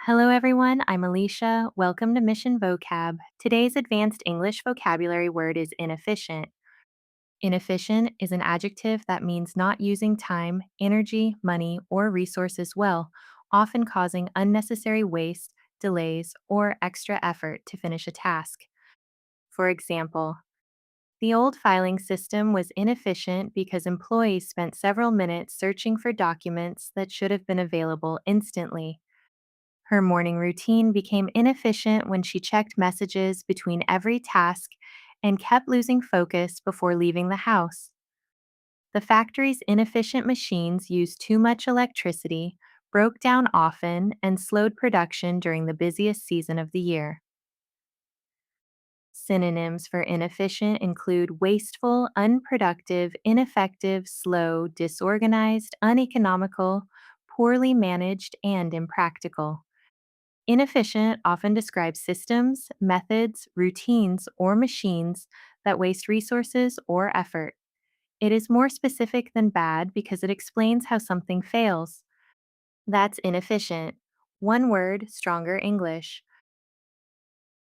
Hello, everyone. I'm Alicia. Welcome to Mission Vocab. Today's advanced English vocabulary word is inefficient. Inefficient is an adjective that means not using time, energy, money, or resources well, often causing unnecessary waste, delays, or extra effort to finish a task. For example, the old filing system was inefficient because employees spent several minutes searching for documents that should have been available instantly. Her morning routine became inefficient when she checked messages between every task and kept losing focus before leaving the house. The factory's inefficient machines used too much electricity, broke down often, and slowed production during the busiest season of the year. Synonyms for inefficient include wasteful, unproductive, ineffective, slow, disorganized, uneconomical, poorly managed, and impractical. Inefficient often describes systems, methods, routines, or machines that waste resources or effort. It is more specific than bad because it explains how something fails. That's inefficient. One word, stronger English.